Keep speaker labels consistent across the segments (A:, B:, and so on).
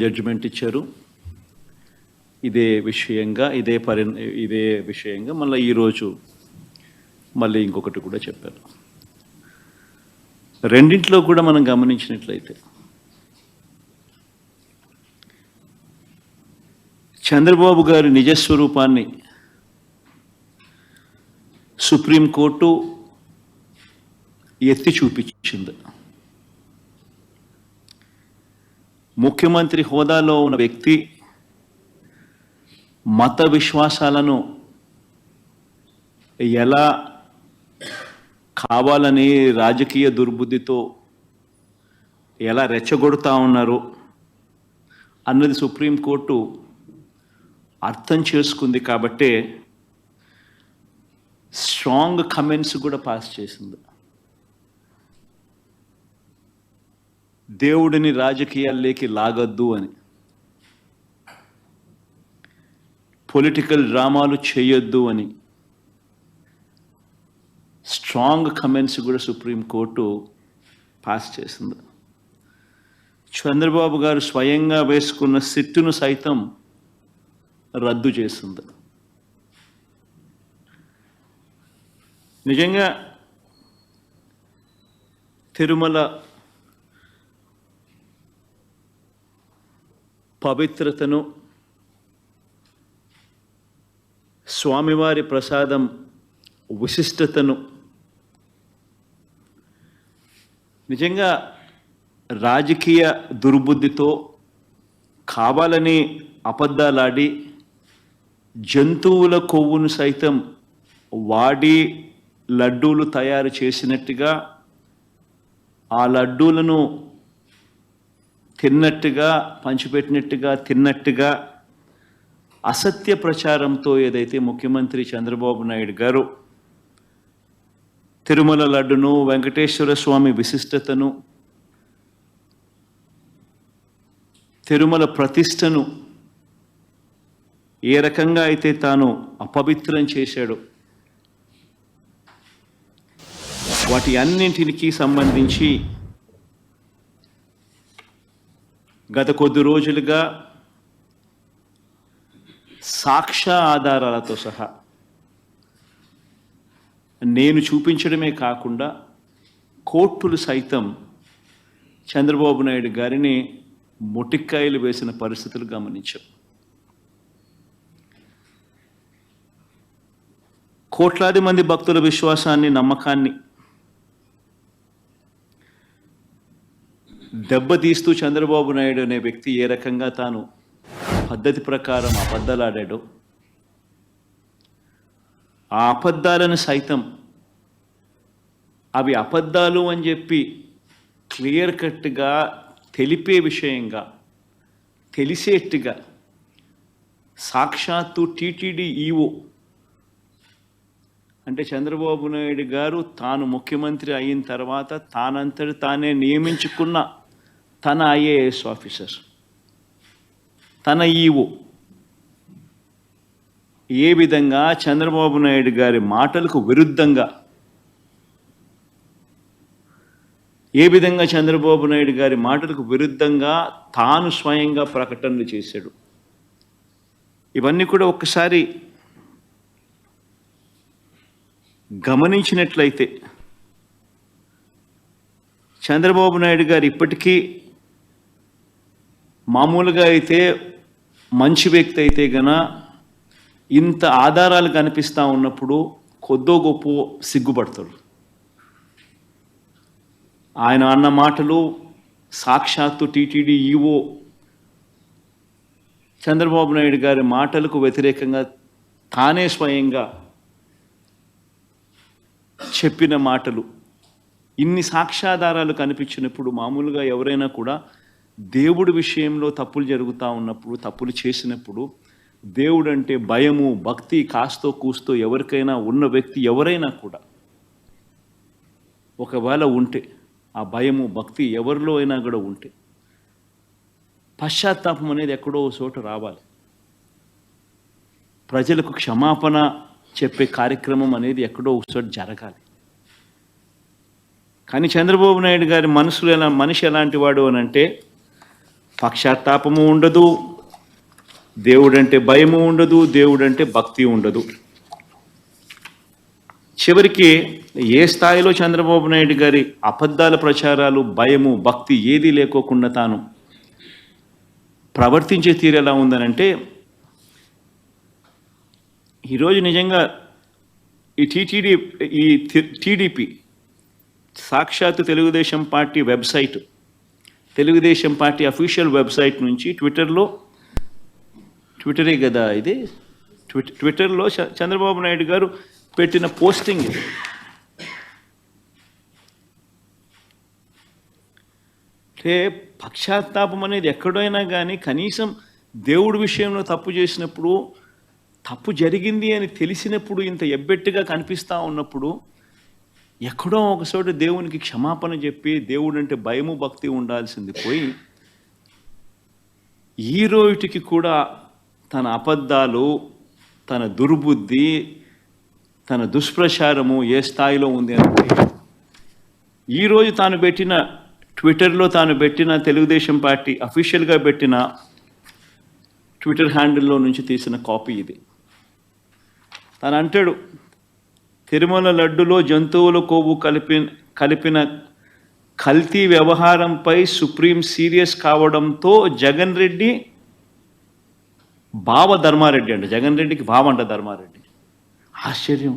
A: Judgement ఇచ్చారు. ఇదే విషయంగా మళ్ళీ ఈరోజు మళ్ళీ ఇంకొకటి కూడా చెప్పారు. రెండింటిలో కూడా మనం గమనించినట్లయితే చంద్రబాబు గారి నిజస్వరూపాన్ని సుప్రీంకోర్టు ఎత్తి చూపించింది. ముఖ్యమంత్రి హోదాలో ఉన్న వ్యక్తి మత విశ్వాసాలను ఎలా కావాలని రాజకీయ దుర్బుద్ధితో ఎలా రెచ్చగొడతా ఉన్నారు అన్నది సుప్రీంకోర్టు అర్థం చేసుకుంది. కాబట్టే స్ట్రాంగ్ కమెంట్స్ కూడా పాస్ చేసింది. దేవుడిని రాజకీయాల్లోకి లాగొద్దు అని, పొలిటికల్ డ్రామాలు చేయొద్దు అని స్ట్రాంగ్ కమెంట్స్ కూడా సుప్రీంకోర్టు పాస్ చేసింది. చంద్రబాబు గారు స్వయంగా వేసుకున్న సిట్టును సైతం రద్దు చేసింది. నిజంగా తిరుమల పవిత్రతను, స్వామివారి ప్రసాదం విశిష్టతను నిజంగా రాజకీయ దుర్బుద్ధితో కావాలని అబద్ధాలాడి జంతువుల కొవ్వును సైతం వాడి లడ్డూలు తయారు చేసినట్టుగా, ఆ లడ్డూలను తిన్నట్టుగా, పంచిపెట్టినట్టుగా తిన్నట్టుగా అసత్య ప్రచారంతో ఏదైతే ముఖ్యమంత్రి చంద్రబాబు నాయుడు గారు తిరుమల లడ్డును, వెంకటేశ్వర స్వామి విశిష్టతను, తిరుమల ప్రతిష్టను ఏ రకంగా అయితే తాను అపవిత్రం చేశాడో వాటి అన్నింటికి సంబంధించి గత కొద్ది రోజులుగా సాక్ష్య ఆధారాలతో సహా నేను చూపించడమే కాకుండా కోర్టులు సైతం చంద్రబాబు నాయుడు గారిని మొటిక్కాయలు వేసిన పరిస్థితులు గమనించాం. కోట్లాది మంది భక్తుల విశ్వాసాన్ని, నమ్మకాన్ని దెబ్బతీస్తూ చంద్రబాబు నాయుడు అనే వ్యక్తి ఏ రకంగా తాను పద్ధతి ప్రకారం అబద్ధాలాడాడో, ఆ అబద్ధాలను సైతం అవి అబద్ధాలు అని చెప్పి క్లియర్ కట్గా తెలిపే విషయంగా, తెలిసేట్టుగా సాక్షాత్తు టీటీడీ ఈఓ అంటే చంద్రబాబు నాయుడు గారు తాను ముఖ్యమంత్రి అయిన తర్వాత తానంతటి తానే నియమించుకున్న తన ఐఏఎస్ ఆఫీసర్, తన ఈఓ ఏ విధంగా చంద్రబాబు నాయుడు గారి మాటలకు విరుద్ధంగా, చంద్రబాబు నాయుడు గారి మాటలకు విరుద్ధంగా తాను స్వయంగా ప్రకటనలు చేశాడు. ఇవన్నీ కూడా ఒక్కసారి గమనించినట్లయితే చంద్రబాబు నాయుడు గారు ఇప్పటికీ మామూలుగా అయితే మంచి వ్యక్తి అయితే గన ఇంత ఆధారాలు కనిపిస్తూ ఉన్నప్పుడు కొద్దో గొప్ప సిగ్గుపడతాడు. ఆయన అన్న మాటలు సాక్షాత్తు టీటీడీ ఈఓ చంద్రబాబు నాయుడు గారి మాటలకు వ్యతిరేకంగా తానే స్వయంగా చెప్పిన మాటలు, ఇన్ని సాక్ష్యాధారాలు కనిపించినప్పుడు మామూలుగా ఎవరైనా కూడా దేవుడి విషయంలో తప్పులు జరుగుతూ ఉన్నప్పుడు, తప్పులు చేసినప్పుడు దేవుడు అంటే భయము, భక్తి కాస్తో కూస్తో ఎవరికైనా ఉన్న వ్యక్తి ఎవరైనా కూడా ఒకవేళ ఉంటే, ఆ భయము భక్తి ఎవరిలో అయినా కూడా ఉంటే పశ్చాత్తాపం అనేది ఎక్కడో చోట రావాలి. ప్రజలకు క్షమాపణ చెప్పే కార్యక్రమం అనేది ఎక్కడో చోట జరగాలి. కానీ చంద్రబాబు నాయుడు గారి మనిషి ఎలాంటి వాడు అని అంటే పశ్చాత్తాపము ఉండదు, దేవుడంటే భయము ఉండదు, దేవుడంటే భక్తి ఉండదు. చివరికి ఏ స్థాయిలో చంద్రబాబు నాయుడు గారి అబద్ధాల ప్రచారాలు, భయము, భక్తి ఏదీ లేకోకుండా తాను ప్రవర్తించే తీరు ఎలా ఉందనంటే, ఈరోజు నిజంగా ఈ టీడీపీ సాక్షాత్తు Telugu Desam party website, Telugu Desam party official website నుంచి ట్విట్టరే కదా ఇది, ట్విట్టర్లో చంద్రబాబు నాయుడు గారు పెట్టిన పోస్టింగ్ ఇది. అంటే పశ్చాత్తాపం అనేది ఎక్కడైనా కానీ కనీసం దేవుడి విషయంలో తప్పు చేసినప్పుడు, తప్పు జరిగింది అని తెలిసినప్పుడు, ఇంత ఎబ్బెట్టుగా కనిపిస్తూ ఉన్నప్పుడు ఎక్కడో ఒకచోట దేవునికి క్షమాపణ చెప్పి దేవుడు అంటే భయము భక్తి ఉండాల్సింది పోయి ఈ రోజుకి కూడా తన అబద్ధాలు, తన దుర్బుద్ధి, తన దుష్ప్రచారము ఏ స్థాయిలో ఉంది అంటే, ఈరోజు తాను పెట్టిన ట్విట్టర్లో తాను పెట్టిన తెలుగుదేశం పార్టీ అఫీషియల్గా పెట్టిన ట్విట్టర్ హ్యాండిల్లో నుంచి తీసిన కాపీ ఇది. తను అంటాడు, తిరుమల లడ్డులో జంతువుల కొవ్వు కలిపిన కల్తీ వ్యవహారంపై సుప్రీం సీరియస్ కావడంతో జగన్ రెడ్డి బావ ధర్మారెడ్డి అంట, జగన్ రెడ్డికి బావ అంట ధర్మారెడ్డి. ఆశ్చర్యం.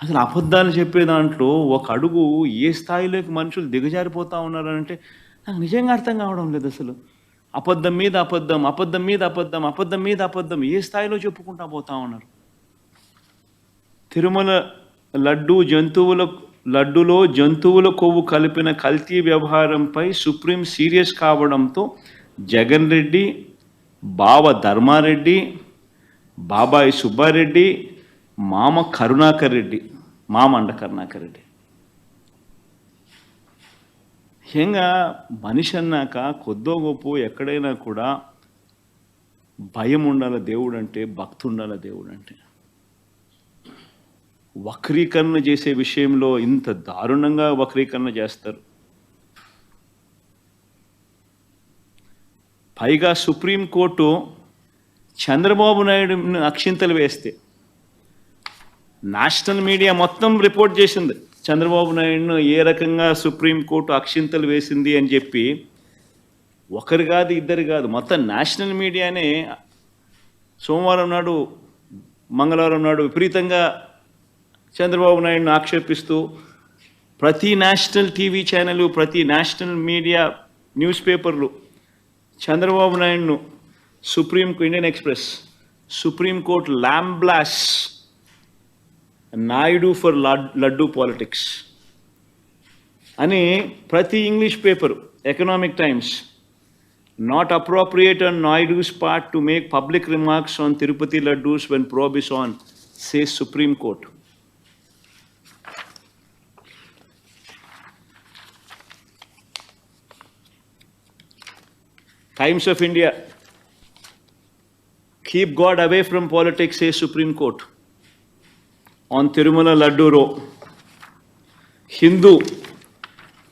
A: అసలు అబద్ధాలు చెప్పే దాంట్లో ఒక అడుగు ఏ స్థాయిలోకి మనుషులు దిగజారిపోతూ ఉన్నారంటే నాకు నిజంగా అర్థం కావడం లేదు. అసలు అబద్ధం మీద అబద్ధం, అబద్ధం మీద అబద్ధం, అబద్ధం మీద అబద్ధం ఏ స్థాయిలో చెప్పుకుంటా పోతా ఉన్నారు. తిరుమల లడ్డులో జంతువుల కొవ్వు కలిపిన కల్తీ వ్యవహారంపై సుప్రీం సీరియస్ కావడంతో జగన్ రెడ్డి, బావ ధర్మారెడ్డి, బాబాయి సుబ్బారెడ్డి, మామ కరుణాకర్ రెడ్డి, మామండ కరుణాకర్ రెడ్డి. ముఖ్యంగా మనిషి అన్నాక కొద్దో గొప్ప ఎక్కడైనా కూడా భయం ఉండాలి దేవుడు అంటే, భక్తి ఉండాలి దేవుడు అంటే. వక్రీకరణ చేసే విషయంలో ఇంత దారుణంగా వక్రీకరణ చేస్తారు. పైగా సుప్రీంకోర్టు చంద్రబాబు నాయుడు అక్షింతలు వేస్తే నేషనల్ మీడియా మొత్తం రిపోర్ట్ చేసింది చంద్రబాబు నాయుడును ఏ రకంగా సుప్రీంకోర్టు అక్షింతలు వేసింది అని చెప్పి. ఒకరు కాదు, ఇద్దరు కాదు, మొత్తం నేషనల్ మీడియానే సోమవారం నాడు, మంగళవారం నాడు విపరీతంగా చంద్రబాబు నాయుడును ఆక్షేపిస్తూ ప్రతి నేషనల్ టీవీ ఛానల్, ప్రతి నేషనల్ మీడియా న్యూస్ పేపర్లు చంద్రబాబు నాయుడును Indian Express, supreme court lambasts Naidu for laddu politics అని ప్రతి English paper, Economic Times, not appropriate on Naidu's part to make public remarks on Tirupati laddus when probe is on, says Supreme Court. Times of India, keep God away from politics, says Supreme Court on Tirumala Laddu Row. Hindu,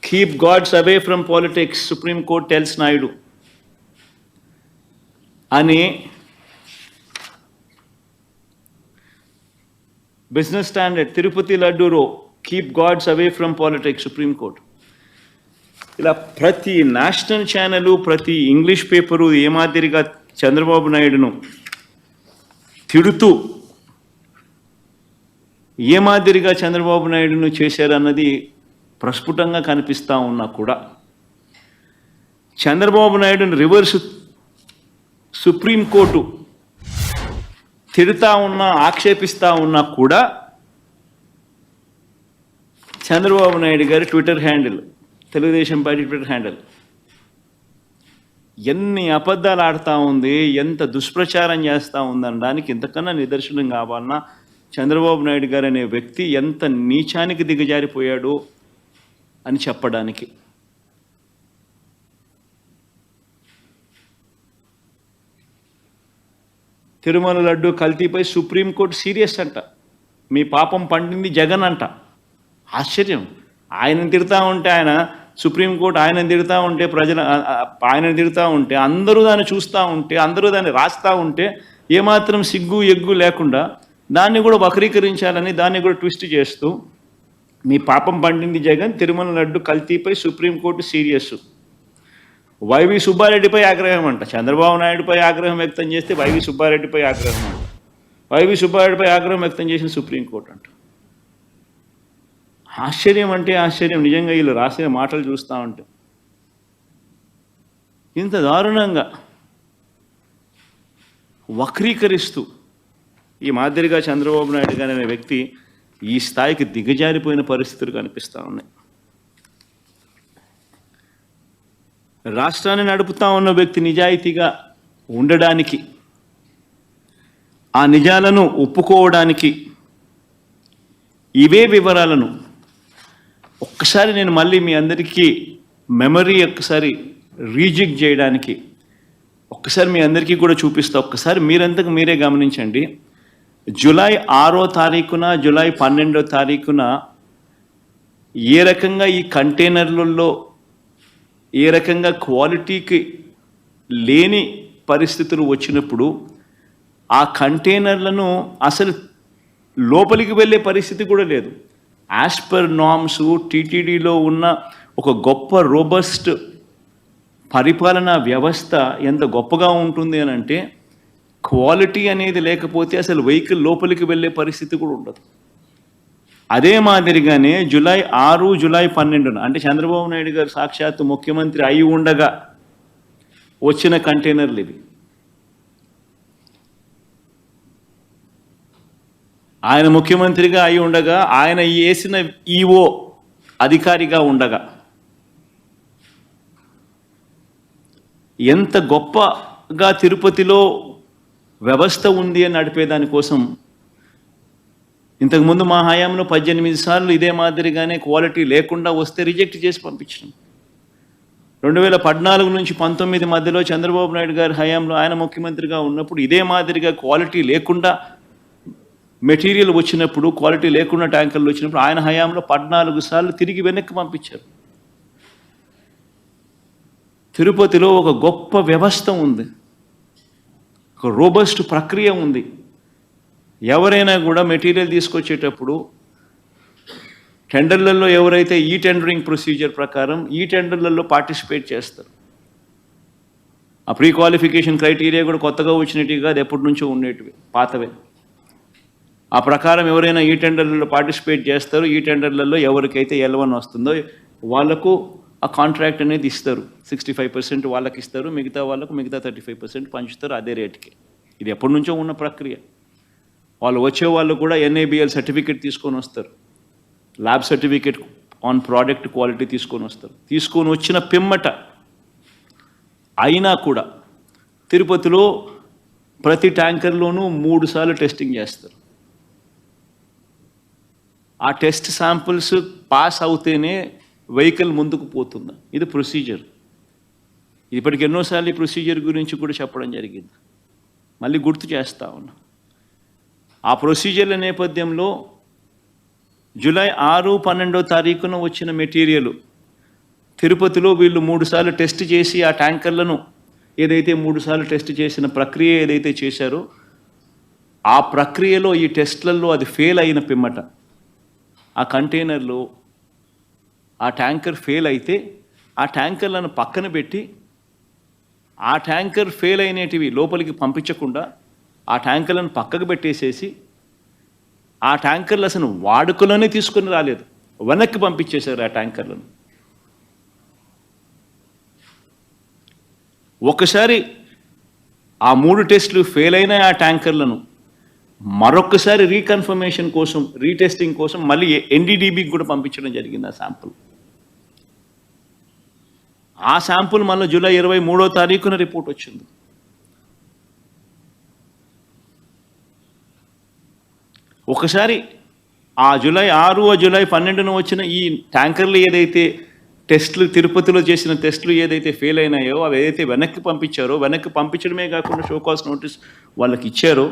A: keep gods away from politics, Supreme Court tells Naidu. Ani Business Standard, Tirupati Laddu Row, keep gods away from politics, Supreme Court. ఇలా ప్రతి national channel, ప్రతి English paper ఏ మాదిరిగా చంద్రబాబు నాయుడును తిడుతూ ఏ మాదిరిగా చంద్రబాబు నాయుడును చేశారన్నది ప్రస్ఫుటంగా కనిపిస్తూ ఉన్నా కూడా చంద్రబాబు నాయుడును రివర్స్ సుప్రీంకోర్టు తిడుతూ ఉన్నా, ఆక్షేపిస్తూ ఉన్నా కూడా చంద్రబాబు నాయుడు గారి Twitter handle, Telugu Desam party Twitter handle ఎన్ని అబద్ధాలు ఆడుతూ ఉంది, ఎంత దుష్ప్రచారం చేస్తూ ఉందనడానికి ఇంతకన్నా నిదర్శనం కావాలన్నా చంద్రబాబు నాయుడు గారు అనే వ్యక్తి ఎంత నీచానికి దిగజారిపోయాడు అని చెప్పడానికి. తిరుమల లడ్డు కల్తీపై సుప్రీంకోర్టు సీరియస్ అంట, మీ పాపం పండింది జగన్ అంట. ఆశ్చర్యం. ఆయనను తిడతా ఉంటే ఆయన సుప్రీంకోర్టు ఆయన తిడుతూ ఉంటే ఆయన తిడుతూ ఉంటే అందరూ దాన్ని చూస్తూ ఉంటే అందరూ దాన్ని రాస్తూ ఉంటే ఏమాత్రం సిగ్గు ఎగ్గు లేకుండా దాన్ని కూడా వక్రీకరించాలని దాన్ని కూడా ట్విస్ట్ చేస్తూ మీ పాపం పండింది జగన్, తిరుమల లడ్డు కల్తీపై సుప్రీంకోర్టు సీరియస్. వైవి సుబ్బారెడ్డిపై ఆగ్రహం అంట. చంద్రబాబు నాయుడుపై ఆగ్రహం వ్యక్తం చేస్తే వైవి సుబ్బారెడ్డిపై ఆగ్రహం అంట. వైవి సుబ్బారెడ్డిపై ఆగ్రహం వ్యక్తం చేసిన సుప్రీంకోర్టు అంట. ఆశ్చర్యం అంటే ఆశ్చర్యం నిజంగా వీళ్ళు రాసిన మాటలు చూస్తూ ఉంటే. ఇంత దారుణంగా వక్రీకరిస్తూ ఈ మాదిరిగా చంద్రబాబు నాయుడు గారు అనే వ్యక్తి ఈ స్థాయికి దిగజారిపోయిన పరిస్థితులు కనిపిస్తూ ఉన్నాయి. రాష్ట్రాన్ని నడుపుతా ఉన్న వ్యక్తి నిజాయితీగా ఉండడానికి, ఆ నిజాలను ఒప్పుకోవడానికి ఇవే వివరాలను ఒక్కసారి నేను మళ్ళీ మీ అందరికీ మెమరీ ఒక్కసారి రీజిక్ చేయడానికి ఒక్కసారి మీ అందరికీ కూడా చూపిస్తా. ఒక్కసారి మీరంతకు మీరే గమనించండి. జూలై 6వ తారీఖున, జూలై 12వ తారీఖున ఏ రకంగా ఈ కంటైనర్లలో ఏ రకంగా క్వాలిటీకి లేని పరిస్థితులు వచ్చినప్పుడు ఆ కంటైనర్లను అసలు లోపలికి వెళ్ళే పరిస్థితి కూడా లేదు. యాజ్ పర్ నార్మ్స్ టీటీడీలో ఉన్న ఒక గొప్ప రోబస్ట్ పరిపాలనా వ్యవస్థ ఎంత గొప్పగా ఉంటుంది అని అంటే క్వాలిటీ అనేది లేకపోతే అసలు వెహికల్ లోపలికి వెళ్ళే పరిస్థితి కూడా ఉండదు. అదే మాదిరిగానే జూలై 6, జూలై 12 అంటే చంద్రబాబు నాయుడు గారు సాక్షాత్తు ముఖ్యమంత్రి అయి ఉండగా వచ్చిన కంటైనర్లు ఇవి. ఆయన ముఖ్యమంత్రిగా అయి ఉండగా, ఆయన వేసిన ఈఓ అధికారిగా ఉండగా ఎంత గొప్పగా తిరుపతిలో వ్యవస్థ ఉంది అని నడిపేదానికోసం ఇంతకుముందు మా హయాంలో 18 సార్లు ఇదే మాదిరిగానే క్వాలిటీ లేకుండా వస్తే రిజెక్ట్ చేసి పంపించినాం. 2014 నుంచి 19 మధ్యలో చంద్రబాబు నాయుడు గారి హయాంలో ఆయన ముఖ్యమంత్రిగా ఉన్నప్పుడు ఇదే మాదిరిగా క్వాలిటీ లేకుండా మెటీరియల్ వచ్చినప్పుడు, క్వాలిటీ లేకుండా ట్యాంకర్లు వచ్చినప్పుడు ఆయన హయాంలో 14 సార్లు తిరిగి వెనక్కి పంపించారు. తిరుపతిలో ఒక గొప్ప వ్యవస్థ ఉంది, ఒక రోబస్ట్ ప్రక్రియ ఉంది. ఎవరైనా కూడా మెటీరియల్ తీసుకొచ్చేటప్పుడు టెండర్లలో ఎవరైతే ఈ టెండరింగ్ ప్రొసీజర్ ప్రకారం ఈ టెండర్లలో పార్టిసిపేట్ చేస్తారు. ఆ ప్రీ క్వాలిఫికేషన్ క్రైటీరియా కూడా కొత్తగా వచ్చినట్టుగా అది ఎప్పటి నుంచో ఉండేటివి, పాతవే. ఆ ప్రకారం ఎవరైనా ఈ టెండర్లలో పార్టిసిపేట్ చేస్తారు. ఈ టెండర్లలో ఎవరికైతే L1 వస్తుందో వాళ్లకు ఆ కాంట్రాక్ట్ అనేది ఇస్తారు. 65% వాళ్ళకి ఇస్తారు, మిగతా వాళ్ళకు మిగతా 35% పంచుతారు అదే రేటుకి. ఇది ఎప్పటి నుంచో ఉన్న ప్రక్రియ. వాళ్ళు వచ్చే వాళ్ళు కూడా NABL సర్టిఫికేట్ తీసుకొని వస్తారు, lab certificate on product quality తీసుకొని వస్తారు. తీసుకొని వచ్చిన పిమ్మట అయినా కూడా తిరుపతిలో ప్రతి ట్యాంకర్లోనూ 3 సార్లు టెస్టింగ్ చేస్తారు. ఆ టెస్ట్ శాంపుల్స్ పాస్ అవుతేనే వెహికల్ ముందుకు పోతుంది. ఇది ప్రొసీజర్. ఇప్పటికి ఎన్నోసార్లు ఈ ప్రొసీజర్ గురించి కూడా చెప్పడం జరిగింది, మళ్ళీ గుర్తు చేస్తా ఉన్నా. ఆ ప్రొసీజర్ల నేపథ్యంలో జూలై 6, 12వ తారీఖున వచ్చిన మెటీరియల్ తిరుపతిలో వీళ్ళు 3 సార్లు టెస్ట్ చేసి ఆ ట్యాంకర్లను ఏదైతే 3 సార్లు టెస్ట్ చేసిన ప్రక్రియ ఏదైతే చేశారో ఆ ప్రక్రియలో ఈ టెస్ట్లలో అది ఫెయిల్ అయిన పిమ్మట ఆ కంటైనర్లో ఆ ట్యాంకర్ ఫెయిల్ అయితే ఆ ట్యాంకర్లను పక్కన పెట్టి ఆ ట్యాంకర్ ఫెయిల్ అయినటివి లోపలికి పంపించకుండా ఆ ట్యాంకర్లను పక్కకు పెట్టేసేసి ఆ ట్యాంకర్లు అసలు వాడుకలోనే తీసుకుని రాలేదు, వెనక్కి పంపించేశారు ఆ ట్యాంకర్లను. ఒకసారి ఆ 3 టెస్టులు ఫెయిల్ అయిన ఆ ట్యాంకర్లను మరొకసారి రీకన్ఫర్మేషన్ కోసం, రీటెస్టింగ్ కోసం మళ్ళీ NDDBకి కూడా పంపించడం జరిగింది ఆ శాంపుల్. ఆ శాంపుల్ మళ్ళీ జూలై 23వ తారీఖున రిపోర్ట్ వచ్చింది. ఒకసారి ఆ జూలై 6, జూలై 12న వచ్చిన ఈ ట్యాంకర్లు ఏదైతే టెస్టులు తిరుపతిలో చేసిన టెస్టులు ఏదైతే ఫెయిల్ అయినాయో అవి ఏదైతే వెనక్కి పంపించారో, వెనక్కి పంపించడమే కాకుండా షోకాస్ నోటీస్ వాళ్ళకి ఇచ్చారో,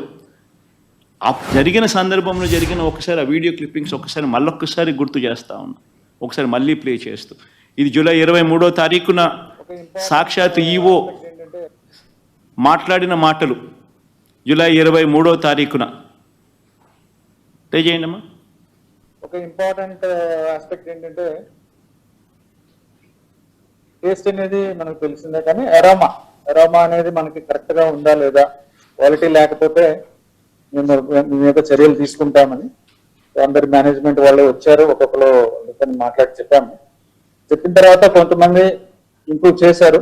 A: ఆ జరిగిన సందర్భంలో జరిగిన ఒకసారి ఆ వీడియో క్లిప్పింగ్స్ ఒకసారి మళ్ళొక్కసారి గుర్తు చేస్తూ ఉన్నా, ఒకసారి మళ్ళీ ప్లే చేస్తూ ఇది జూలై 23వ తారీఖున సాక్షాత్ ఈవో మాట్లాడిన మాటలు. జూలై 23వ తారీఖున చేయండి అమ్మా.
B: ఒక ఇంపార్టెంట్ ఆస్పెక్ట్ ఏంటంటే టేస్ట్ అనేది మనకు తెలిసిందే, కానీ ఎరోమా అనేది మనకి కరెక్ట్ గా ఉందా లేదా, క్వాలిటీ లేకపోతే మేము మీద చర్యలు తీసుకుంటామని అందరి మేనేజ్మెంట్ వాళ్ళు వచ్చారు. ఒక్కొక్కరు మాట్లాడి చెప్పిన తర్వాత కొంతమంది ఇంప్రూవ్ చేశారు.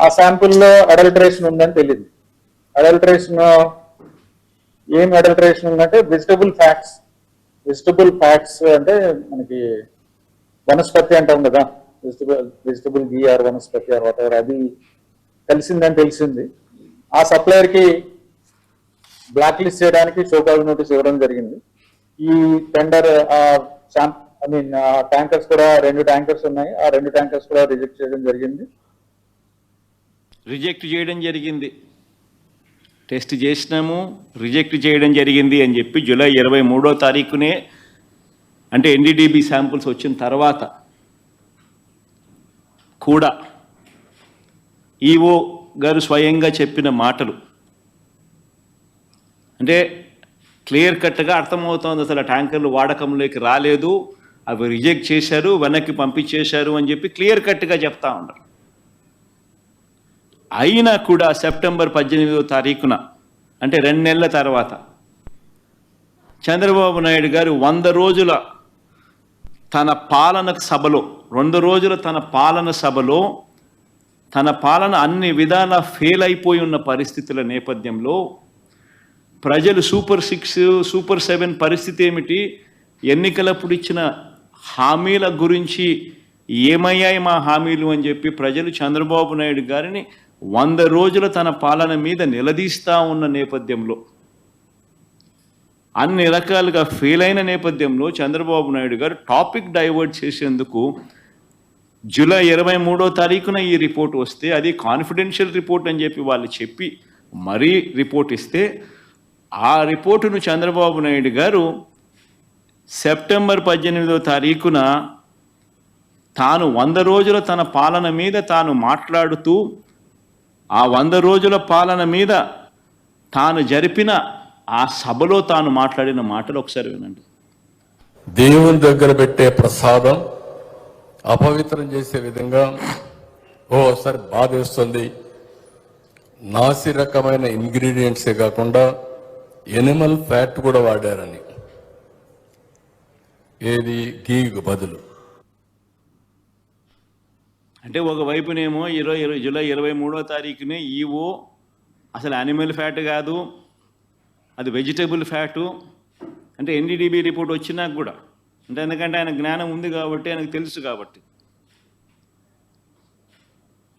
B: ఆ శాంపుల్లో అడల్టరేషన్ ఉందని తెలియదు. ఏం అడల్టరేషన్ ఉందంటే వెజిటబుల్ ఫ్యాట్స్ అంటే మనకి వనస్పతి అంటాం కదా, vegetable ghee or vanaspati or whatever, అది కలిసిందని తెలిసింది. ఆ సప్లయర్ కి బ్లాక్ లిస్ట్ చేయడానికి షోకాజ్ నోటీస్ ఇవ్వడం జరిగింది. ఈ టెండర్ ట్యాంకర్స్ కూడా 2 ట్యాంకర్స్ ఉన్నాయి, ఆ 2 ట్యాంకర్స్ కూడా రిజెక్ట్ చేయడం జరిగింది.
A: టెస్ట్ చేసినాము, రిజెక్ట్ చేయడం జరిగింది అని చెప్పి జూలై 23వ తారీఖునే, అంటే ఎన్డీడీబీ శాంపుల్స్ వచ్చిన తర్వాత కూడా ఈఓ గారు స్వయంగా చెప్పిన మాటలు అంటే క్లియర్ కట్గా అర్థమవుతోంది. అసలు ఆ ట్యాంకర్లు వాడకంలోకి రాలేదు, అవి రిజెక్ట్ చేశారు, వెనక్కి పంపించేశారు అని చెప్పి క్లియర్ కట్గా చెప్తా ఉన్నారు. అయినా కూడా సెప్టెంబర్ 18వ తారీఖున అంటే 2 నెలల తర్వాత చంద్రబాబు నాయుడు గారు 100 రోజుల తన పాలన సభలో 2 రోజుల తన పాలన అన్ని విధాల ఫెయిల్ అయిపోయి ఉన్న పరిస్థితుల నేపథ్యంలో ప్రజలు సూపర్ 6, సూపర్ 7 పరిస్థితి ఏమిటి, ఎన్నికలప్పుడు ఇచ్చిన హామీల గురించి ఏమయ్యాయి మా హామీలు అని చెప్పి ప్రజలు చంద్రబాబు నాయుడు గారిని 100 రోజుల తన పాలన మీద నిలదీస్తూ ఉన్న నేపథ్యంలో, అన్ని రకాలుగా ఫెయిల్ అయిన నేపథ్యంలో చంద్రబాబు నాయుడు గారు టాపిక్ డైవర్ట్ చేసేందుకు జూలై 23వ తారీఖున ఈ రిపోర్ట్ వస్తే, అది కాన్ఫిడెన్షియల్ రిపోర్ట్ అని చెప్పి వాళ్ళు చెప్పి మరీ రిపోర్ట్ ఇస్తే, ఆ రిపోర్టును చంద్రబాబు నాయుడు గారు సెప్టెంబర్ 18వ తారీఖున తాను 100 రోజుల తన పాలన మీద తాను మాట్లాడుతూ, ఆ 100 రోజుల పాలన మీద తాను జరిపిన ఆ సభలో తాను మాట్లాడిన మాటలు ఒకసారి వినండి.
C: దేవుని దగ్గర పెట్టే ప్రసాదం అపవిత్రం చేసే విధంగా ఓసారి బాధేస్తుంది. నాసి రకమైన ఇంగ్రీడియంట్సే కాకుండా ఎనిమల్ ఫ్యాట్ కూడా వాడారని, ఏది గీకు బదులు.
A: అంటే ఒకవైపునేమో జూలై 23వ తారీఖునే ఈవో అసలు యానిమల్ ఫ్యాట్ కాదు, అది వెజిటబుల్ ఫ్యాటు అంటే ఎన్డీడీబీ రిపోర్ట్ వచ్చినాక కూడా, అంటే ఎందుకంటే ఆయన జ్ఞానం ఉంది కాబట్టి, ఆయనకు తెలుసు కాబట్టి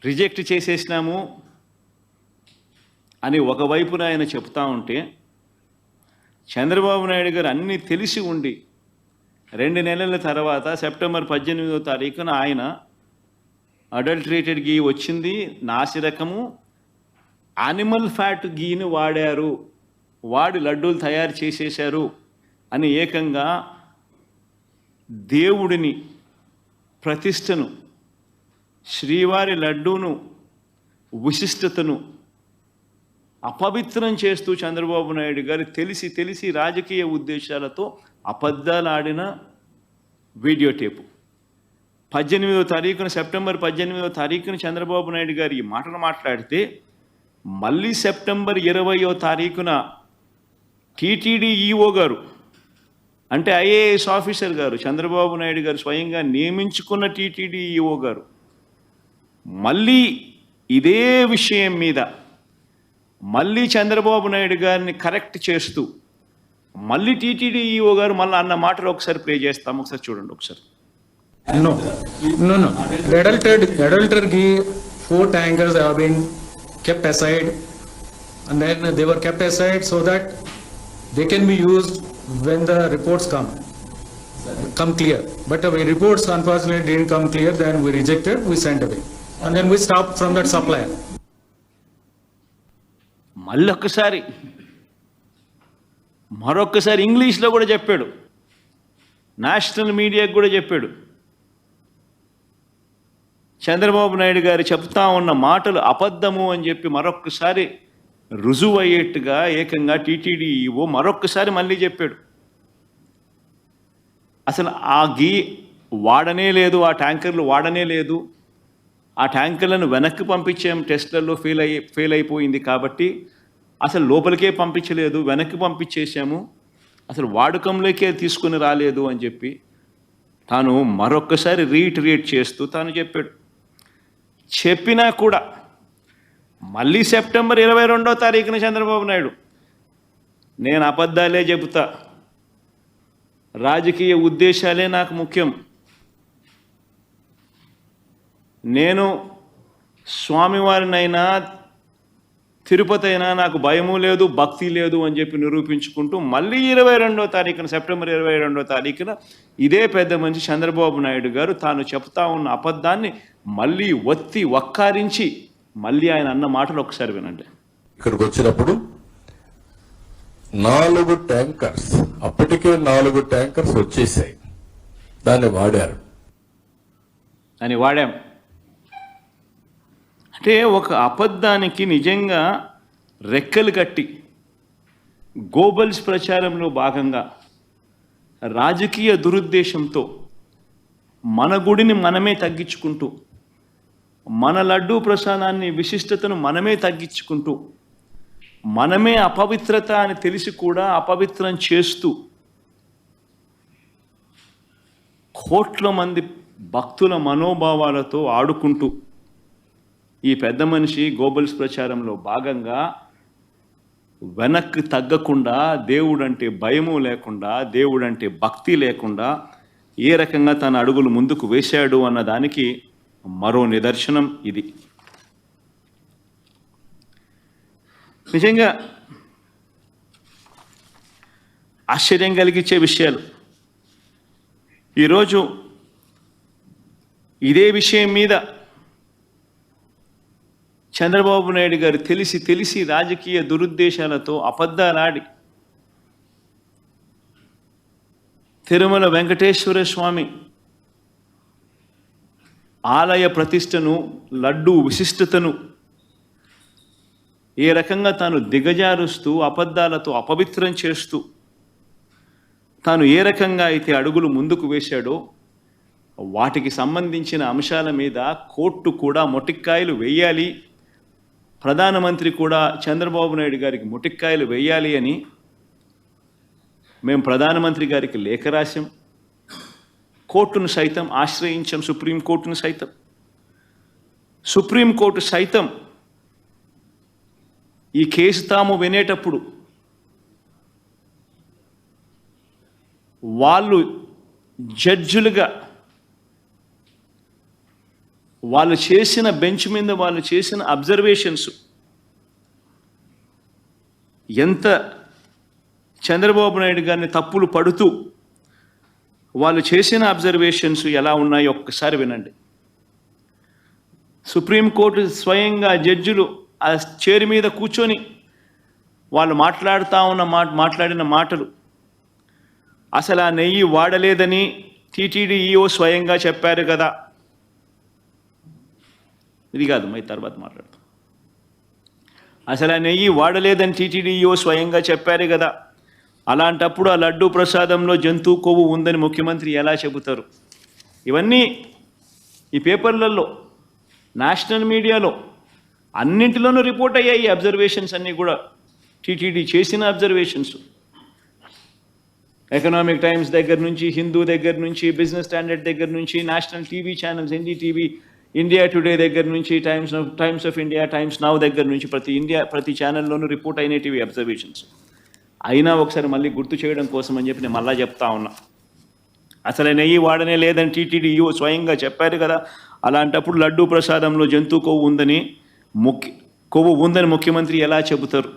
A: రిజెక్ట్ చేసేసినాము అని ఒకవైపున ఆయన చెప్తా ఉంటే, చంద్రబాబు నాయుడు గారు అన్నీ తెలిసి ఉండి 2 నెలల తర్వాత సెప్టెంబర్ 18వ తారీఖున ఆయన అడల్టరేటెడ్ గీ వచ్చింది, నాసిరకము యానిమల్ ఫ్యాట్ గీని వాడి లడ్డూలు తయారు చేసేశారు అని ఏకంగా దేవుడిని, ప్రతిష్టను, శ్రీవారి లడ్డూను, విశిష్టతను అపవిత్రం చేస్తూ చంద్రబాబు నాయుడు గారు తెలిసి రాజకీయ ఉద్దేశాలతో అబద్ధాలు ఆడిన వీడియో టేపు 18వ తారీఖున, సెప్టెంబర్ 18వ తారీఖున చంద్రబాబు నాయుడు గారు ఈ మాటలు మాట్లాడితే, మళ్ళీ సెప్టెంబర్ 20వ తారీఖున టీటీడీ ఈఓ గారు, అంటే ఐఏఎస్ ఆఫీసర్ గారు, చంద్రబాబు నాయుడు గారు స్వయంగా నియమించుకున్న టీటీడీ ఈఓ గారు మళ్ళీ ఇదే విషయం మీద మళ్ళీ చంద్రబాబు నాయుడు గారిని కరెక్ట్ చేస్తూ మళ్ళీ టీటీడీ ఈఓ గారు మళ్ళీ అన్న మాటలు ఒకసారి ప్లే చేస్తాము, ఒకసారి చూడండి ఒకసారి.
D: No. The adulterated ghee, 4 tankers have been kept aside, and then they were kept aside so that they can be used when the reports come clear. But the reports unfortunately didn't come clear, then we rejected, we sent away, and then we stopped from that supplier.
A: మరొక్కసారి ఇంగ్లీష్లో కూడా చెప్పాడు, national మీడియాకు కూడా చెప్పాడు. చంద్రబాబు నాయుడు గారు చెప్తా ఉన్న మాటలు అబద్ధము అని చెప్పి మరొక్కసారి రుజువు అయ్యేట్టుగా ఏకంగా టీటీడీ ఈవో మరొక్కసారి మళ్ళీ చెప్పాడు. అసలు ఆ గీ వాడనే లేదు, ఆ ట్యాంకర్లు వాడనే లేదు, ఆ ట్యాంకర్లను వెనక్కి పంపించాం, టెస్ట్లలో ఫెయిల్ అయిపోయింది కాబట్టి అసలు లోపలికే పంపించలేదు, వెనక్కి పంపించేసాము, అసలు వాడకంలోకే తీసుకుని రాలేదు అని చెప్పి తాను మరొక్కసారి రీఇటరేట్ చేస్తూ తాను చెప్పాడు. చెప్పినా కూడా మళ్ళీ సెప్టెంబర్ 22వ తారీఖున చంద్రబాబు నాయుడు నేను అబద్ధాలే చెబుతా, రాజకీయ ఉద్దేశాలే నాకు ముఖ్యం, నేను స్వామివారినైనా తిరుపతి అయినా నాకు భయము లేదు, భక్తి లేదు అని చెప్పి నిరూపించుకుంటూ మళ్ళీ 22వ తారీఖున సెప్టెంబర్ 22వ తారీఖున ఇదే పెద్ద మనిషి చంద్రబాబు నాయుడు గారు తాను చెప్తా ఉన్న అబద్ధాన్ని మళ్ళీ వక్కారించి మళ్ళీ ఆయన అన్న మాటలు ఒకసారి వినండి.
C: ఇక్కడికి వచ్చినప్పుడు 4 ట్యాంకర్స్, అప్పటికే 4 ట్యాంకర్స్ వచ్చేసాయి, దాన్ని వాడారు.
A: అని వాడాం అంటే ఒక అబద్ధానికి నిజంగా రెక్కలు కట్టి గోబల్స్ ప్రచారంలో భాగంగా రాజకీయ దురుద్దేశంతో మన గుడిని మనమే తగ్గించుకుంటూ, మన లడ్డూ ప్రసాదాన్ని విశిష్టతను మనమే తగ్గించుకుంటూ, మనమే అపవిత్రత అని తెలిసి కూడా అపవిత్రం చేస్తూ కోట్ల మంది భక్తుల మనోభావాలతో ఆడుకుంటూ ఈ పెద్ద మనిషి గోబల్స్ ప్రచారంలో భాగంగా వెనక్కి తగ్గకుండా, దేవుడంటే భయము లేకుండా, దేవుడంటే భక్తి లేకుండా ఏ రకంగా తన అడుగులు ముందుకు వేశాడు అన్న దానికి మరో నిదర్శనం ఇది. నిజంగా ఆశ్చర్యం కలిగించే విషయాలు. ఈరోజు ఇదే విషయం మీద చంద్రబాబు నాయుడు గారు తెలిసి రాజకీయ దురుద్దేశాలతో అబద్ధాలాడి తిరుమల వెంకటేశ్వర స్వామి ఆలయ ప్రతిష్టను, లడ్డూ విశిష్టతను ఏ రకంగా తాను దిగజారుస్తూ అబద్ధాలతో అపవిత్రం చేస్తూ తాను ఏ రకంగా అయితే అడుగులు ముందుకు వేశాడో వాటికి సంబంధించిన అంశాల మీద కోర్టు కూడా మొటిక్కాయలు వేయాలి, ప్రధానమంత్రి కూడా చంద్రబాబు నాయుడు గారికి మొటిక్కాయలు వేయాలి అని మేము ప్రధానమంత్రి గారికి లేఖ రాశాం. కోర్టును సైతం ఆశ్రయించాం, సుప్రీంకోర్టును సైతం. సుప్రీంకోర్టు సైతం ఈ కేసు తాము వినేటప్పుడు వాళ్ళు జడ్జులుగా వాళ్ళు చేసిన బెంచ్ మీద వాళ్ళు చేసిన అబ్జర్వేషన్స్ ఎంత చంద్రబాబు నాయుడు గారిని తప్పులు పడుతూ వాళ్ళు చేసిన అబ్జర్వేషన్స్ ఎలా ఉన్నాయో ఒక్కసారి వినండి. సుప్రీంకోర్టు స్వయంగా జడ్జిలు ఆ చైర్ మీద కూర్చొని వాళ్ళు మాట్లాడిన మాటలు, అసలు ఆ నెయ్యి వాడలేదని టీటీడీ ఈఓ స్వయంగా చెప్పారు కదా. ఇది కాదు, మరి తర్వాత మాట్లాడతాం. అసలు ఆ నెయ్యి వాడలేదని టీటీడీ ఈఓ స్వయంగా చెప్పారు కదా, అలాంటప్పుడు ఆ లడ్డూ ప్రసాదంలో జంతువు కొవ్వు ఉందని ముఖ్యమంత్రి ఎలా చెబుతారు? ఇవన్నీ ఈ పేపర్లలో, నేషనల్ మీడియాలో అన్నింటిలోనూ రిపోర్ట్ అయ్యాయి. అబ్జర్వేషన్స్ అన్నీ కూడా టీటీడీ చేసిన అబ్జర్వేషన్స్. ఎకనామిక్ టైమ్స్ దగ్గర నుంచి, హిందూ దగ్గర నుంచి, బిజినెస్ స్టాండర్డ్ దగ్గర నుంచి, national TV channels, NDTV, India today దగ్గర నుంచి, times of India, times now దగ్గర నుంచి ప్రతి ఛానల్లోనూ రిపోర్ట్ అయినటివి అబ్జర్వేషన్స్. అయినా ఒకసారి మళ్ళీ గుర్తు చేయడం కోసం అని చెప్పి నేను మళ్ళా చెప్తా ఉన్నా. అసలు నెయ్యి వాడనే లేదని టీటీడీ ఈఓ స్వయంగా చెప్పారు కదా, అలాంటప్పుడు లడ్డూ ప్రసాదంలో జంతు కొవ్వు ఉందని ముఖ్యమంత్రి ఎలా చెబుతారు?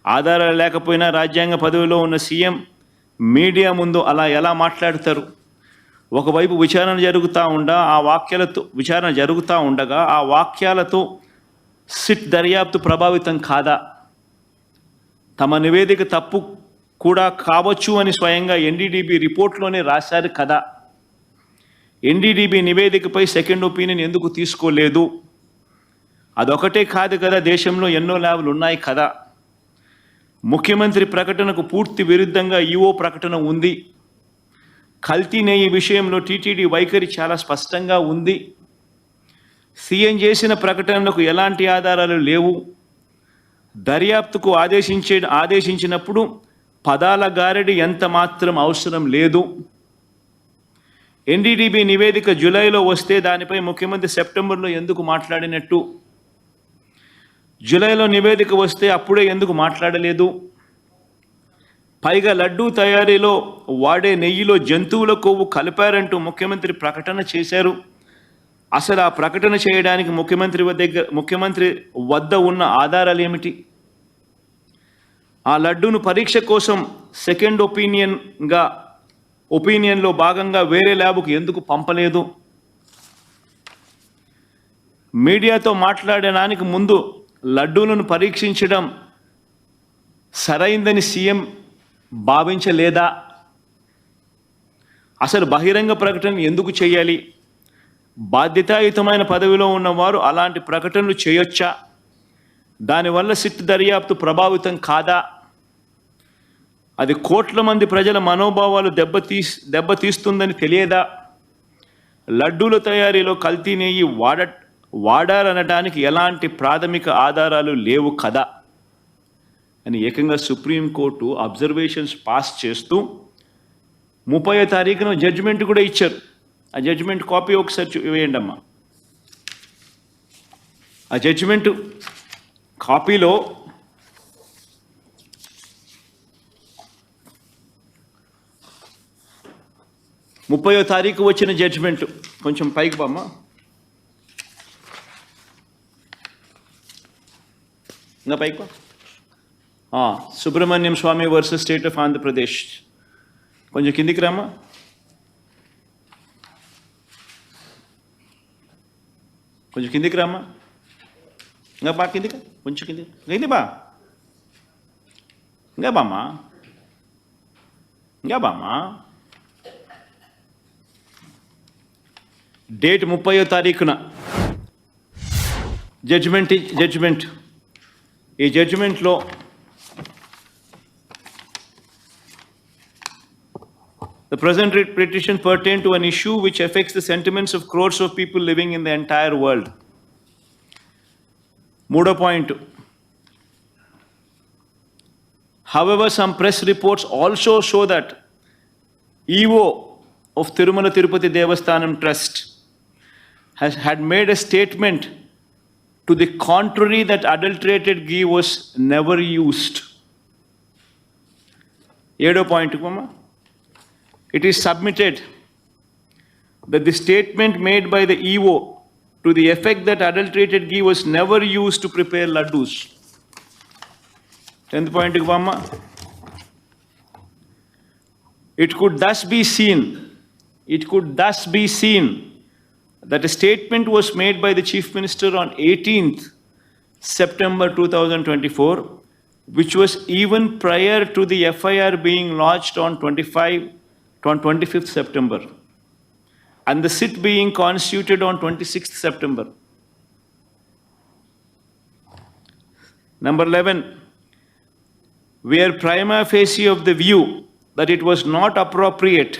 A: ఆధారాలు లేకపోయినా రాజ్యాంగ పదవిలో ఉన్న సీఎం మీడియా ముందు అలా ఎలా మాట్లాడతారు? ఒకవైపు విచారణ జరుగుతూ ఉండగా ఆ వాక్యాలతో సిట్ దర్యాప్తు ప్రభావితం కాదా? తమ నివేదిక తప్పు కూడా కావచ్చు అని స్వయంగా ఎన్డీటీవీ రిపోర్ట్లోనే రాశారు కదా. ఎన్డీడీబీ నివేదికపై సెకండ్ ఒపీనియన్ ఎందుకు తీసుకోలేదు? అదొకటే కాదు కదా, దేశంలో ఎన్నో ల్యాబ్లు ఉన్నాయి కదా. ముఖ్యమంత్రి ప్రకటనకు పూర్తి విరుద్ధంగా ఈఓ ప్రకటన ఉంది. కల్తీ నెయ్యి విషయంలో టీటీడీ వైఖరి చాలా స్పష్టంగా ఉంది. సీఎం చేసిన ప్రకటనలకు ఎలాంటి ఆధారాలు లేవు. దర్యాప్తుకు ఆదేశించినప్పుడు పదాల గారడి ఎంత మాత్రం అవసరం లేదు. ఎన్డీడీబీ నివేదిక జూలైలో వస్తే దానిపై ముఖ్యమంత్రి సెప్టెంబర్లో ఎందుకు మాట్లాడినట్టు? జూలైలో నివేదిక వస్తే అప్పుడే ఎందుకు మాట్లాడలేదు? పైగా లడ్డూ తయారీలో వాడే నెయ్యిలో జంతువుల కొవ్వు కలిపారంటూ ముఖ్యమంత్రి ప్రకటన చేశారు. అసలు ఆ ప్రకటన చేయడానికి ముఖ్యమంత్రి వద్ద ఉన్న ఆధారాలు ఏమిటి? ఆ లడ్డూను పరీక్ష కోసం సెకండ్ ఒపీనియన్లో భాగంగా వేరే ల్యాబ్కు ఎందుకు పంపలేదు? మీడియాతో మాట్లాడడానికి ముందు లడ్డూలను పరీక్షించడం సరైందని సీఎం భావించలేదా? అసలు బహిరంగ ప్రకటన ఎందుకు చేయాలి? బాధ్యతాయుతమైన పదవిలో ఉన్నవారు అలాంటి ప్రకటనలు చేయొచ్చా? దానివల్ల సిట్ దర్యాప్తు ప్రభావితం కాదా? అది కోట్ల మంది ప్రజల మనోభావాలు దెబ్బతీస్తుందని తెలియదా? లడ్డూల తయారీలో కల్తీ నెయ్యి వాడారనడానికి ఎలాంటి ప్రాథమిక ఆధారాలు లేవు కదా అని ఏకంగా సుప్రీంకోర్టు అబ్జర్వేషన్స్ పాస్ చేస్తూ 30వ తారీఖున జడ్జిమెంట్ కూడా ఇచ్చారు. ఆ జడ్జిమెంట్ కాపీ ఒకసారి వేయండి అమ్మా. ఆ జడ్జిమెంట్ కాపీలో ముప్పయో తారీఖు వచ్చిన జడ్జిమెంట్ కొంచెం పైకి బామ్మ. ఇంకా పైకి సుబ్రహ్మణ్యం స్వామి వర్సెస్ స్టేట్ ఆఫ్ ఆంధ్రప్రదేశ్. కొంచెం కిందికి రామ్మా. కొంచెం కిందికి రామ్మా. ఇంకా బా కిందికి, కొంచెం కిందికి కింది బా. ఇంకా బామ్మా, ఇంకా బామ్మా. డేట్ 30వ తారీఖున జడ్జిమెంట్. ఈ జడ్జిమెంట్లో the present petition pertain to an issue which affects the sentiments of crores of people living in the entire world. Moodo point. However, some press reports also show that EO of Tirumala Tirupati Devasthanam Trust had made a statement to the contrary that adulterated ghee was never used. 7వ point kuma. It is submitted that the statement made by the EO to the effect that adulterated ghee was never used to prepare laddus. 10th point Vamma. It could thus be seen that a statement was made by the Chief Minister on 18th September 2024, which was even prior to the FIR being lodged on 25th September and the sit being constituted on 26th September. Number 11, we are prima facie of the view that it was not appropriate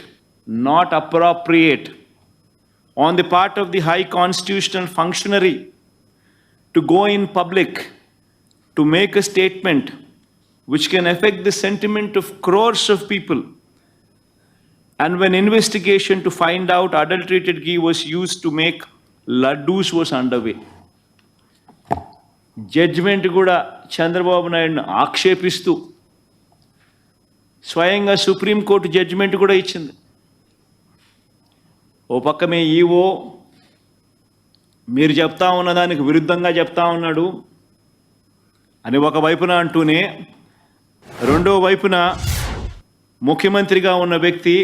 A: on the part of the high constitutional functionary to go in public to make a statement which can affect the sentiment of crores of people, and when investigation to find out adulterated ghee was used to make laddus was underway. Judgment kuda Chandrababu Naidu ఆక్షేపిస్తూ స్వయంగా supreme court judgement కూడా ఇచ్చింది. ఓ పక్క మీ EO మీరు చెప్తా ఉన్నదానికి విరుద్ధంగా చెప్తా ఉన్నాడు అని ఒక వైపున అంటూనే, రెండో వైపున ముఖ్యమంత్రిగా ఉన్న వ్యక్తి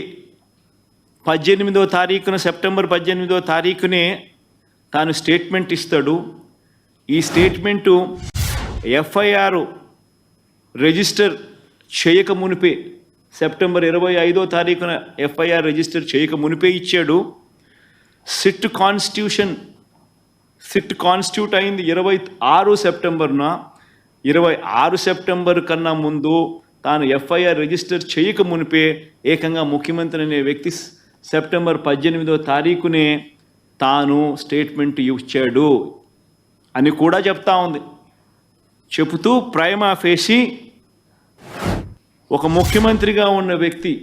A: 18వ తారీఖున సెప్టెంబర్ 18వ తారీఖునే తాను స్టేట్మెంట్ ఇస్తాడు. ఈ స్టేట్మెంటు ఎఫ్ఐఆర్ రిజిస్టర్ చేయక మునిపే సెప్టెంబర్ 25వ తారీఖున ఎఫ్ఐఆర్ రిజిస్టర్ చేయక మునిపే ఇచ్చాడు. సిట్ కాన్స్టిట్యూట్ అయింది 26 సెప్టెంబర్న. 26 సెప్టెంబర్ కన్నా ముందు తాను ఎఫ్ఐఆర్ రిజిస్టర్ చేయక మునిపే ఏకంగా ముఖ్యమంత్రి అనే వ్యక్తి సెప్టెంబర్ 18వ తారీఖునే తాను స్టేట్మెంట్ ఇచ్చాడు అని కూడా చెప్తా ఉంది. చెబుతూ ప్రైమా ఫేసి ఒక ముఖ్యమంత్రిగా ఉన్న వ్యక్తి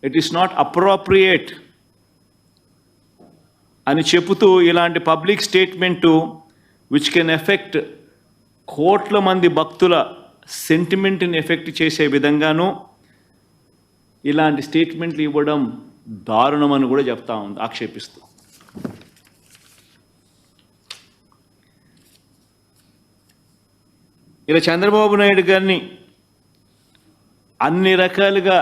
A: ఇట్ ఈస్ నాట్ అప్రోప్రియేట్ అని చెబుతూ ఇలాంటి public statement which can affect కోట్ల మంది భక్తుల సెంటిమెంట్ని ఎఫెక్ట్ చేసే విధంగానూ ఇలాంటి స్టేట్మెంట్లు ఇవ్వడం దారుణమని కూడా చెప్తా ఉంది ఆక్షేపిస్తూ. ఇలా చంద్రబాబు నాయుడు గారిని అన్ని రకాలుగా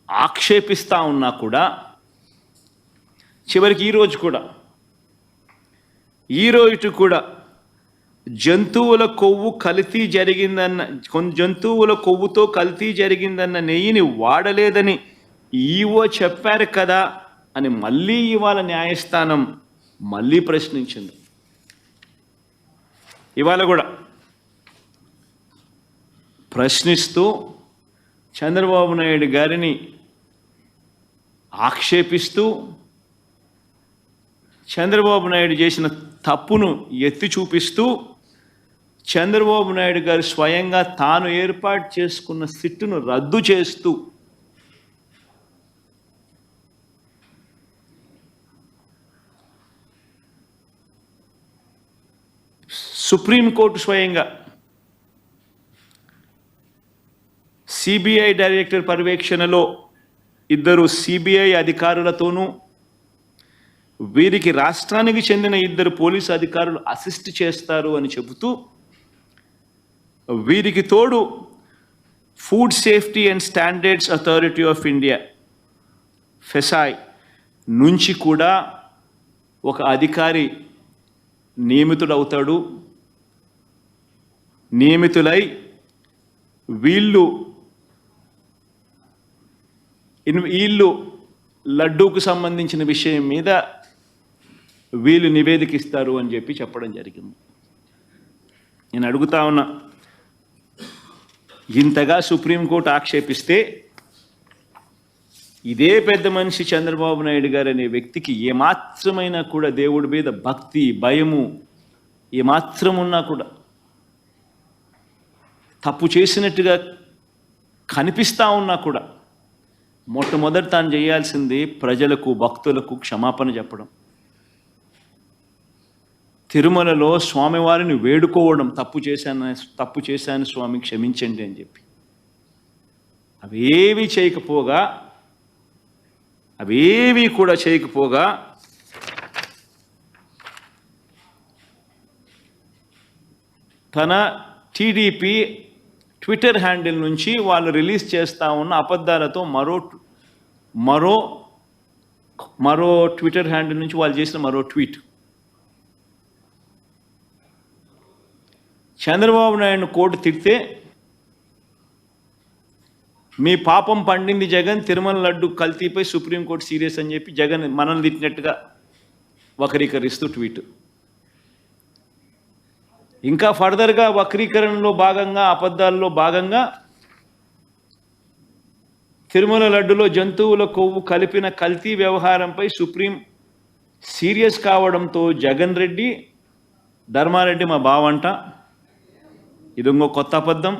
A: ఆక్షేపిస్తూ ఉన్నా కూడా చివరికి ఈరోజు కూడా జంతువుల కొవ్వు కల్తీ జరిగిందన్న జంతువుల కొవ్వుతో కల్తీ జరిగిందన్న నెయ్యిని వాడలేదని ఈవో చెప్పారు కదా అని మళ్ళీ ఇవాళ న్యాయస్థానం మళ్ళీ ప్రశ్నించింది. ఇవాళ కూడా ప్రశ్నిస్తూ చంద్రబాబు నాయుడు గారిని ఆక్షేపిస్తూ చంద్రబాబు నాయుడు చేసిన తప్పును ఎత్తి చూపిస్తూ చంద్రబాబు నాయుడు గారు స్వయంగా తాను ఏర్పాటు చేసుకున్న సిట్టును రద్దు చేస్తూ సుప్రీంకోర్టు స్వయంగా సిబిఐ డైరెక్టర్ పర్యవేక్షణలో 2 సిబిఐ అధికారులతోనూ వీరికి రాష్ట్రానికి చెందిన 2 పోలీసు అధికారులు అసిస్ట్ చేస్తారు అని చెబుతూ వీరికి తోడు food safety and standards authority of India FSSAI నుంచి కూడా ఒక అధికారి నియమితులై వీళ్ళు లడ్డూకు సంబంధించిన విషయం మీద వీళ్ళు నివేదిక ఇస్తారు అని చెప్పడం జరిగింది. నేను అడుగుతా ఉన్నా, ఇంతగా సుప్రీంకోర్టు ఆక్షేపిస్తే ఇదే పెద్ద మనిషి చంద్రబాబు నాయుడు గారు అనే వ్యక్తికి ఏమాత్రమైనా కూడా దేవుడి మీద భక్తి భయము ఏమాత్రం ఉన్నా కూడా తప్పు చేసినట్టుగా కనిపిస్తూ ఉన్నా కూడా మొట్టమొదటి తాను చేయాల్సింది ప్రజలకు భక్తులకు క్షమాపణ చెప్పడం, తిరుమలలో స్వామివారిని వేడుకోవడం, తప్పు చేశాను స్వామి క్షమించండి అని చెప్పి. అవేవి కూడా చేయకపోగా తన టీడీపీ ట్విట్టర్ హ్యాండిల్ నుంచి వాళ్ళు రిలీజ్ చేస్తూ ఉన్న అబద్ధాలతో మరో ట్విట్టర్ హ్యాండిల్ నుంచి వాళ్ళు చేసిన మరో ట్వీట్, చంద్రబాబు నాయుడు కోర్టు తిడితే మీ పాపం పండింది జగన్, తిరుమల లడ్డు కల్తీపై సుప్రీంకోర్టు సీరియస్ అని చెప్పి జగన్ మనల్ని తిట్టినట్టుగా వక్రీకరిస్తూ ట్వీట్. ఇంకా ఫర్దర్గా వక్రీకరణలో భాగంగా అబద్ధాల్లో భాగంగా తిరుమల లడ్డులో జంతువుల కొవ్వు కలిపిన కల్తీ వ్యవహారంపై సుప్రీం సీరియస్ కావడంతో జగన్ రెడ్డి ధర్మారెడ్డి మా బావంట, ఇది ఇంకో కొత్త అబద్ధం,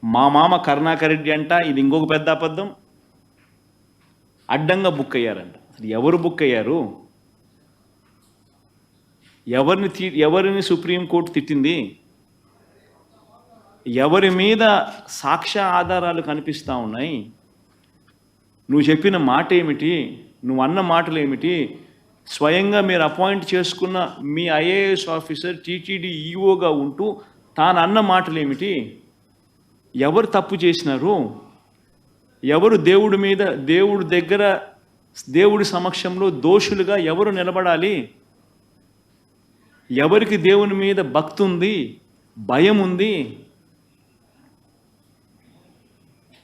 A: మా మామ కరుణాకర్ రెడ్డి అంట, ఇది ఇంకొక పెద్ద అబద్ధం, అడ్డంగా బుక్ అయ్యారంట. ఎవరు బుక్ అయ్యారు? ఎవరిని సుప్రీంకోర్టు తిట్టింది? ఎవరి మీద సాక్ష్య ఆధారాలు కనిపిస్తూ ఉన్నాయి? నువ్వు చెప్పిన మాట ఏమిటి? నువ్వు అన్న మాటలు ఏమిటి? స్వయంగా మీరు అపాయింట్ చేసుకున్న మీ ఐఏఎస్ ఆఫీసర్ టీటీడీ ఈఓగా ఉంటూ తాను అన్న మాటలు ఏమిటి? ఎవరు తప్పు చేసినారు? ఎవరు దేవుడి దగ్గర దేవుడి సమక్షంలో దోషులుగా ఎవరు నిలబడాలి? ఎవరికి దేవుని మీద భక్తి ఉంది, భయం ఉంది?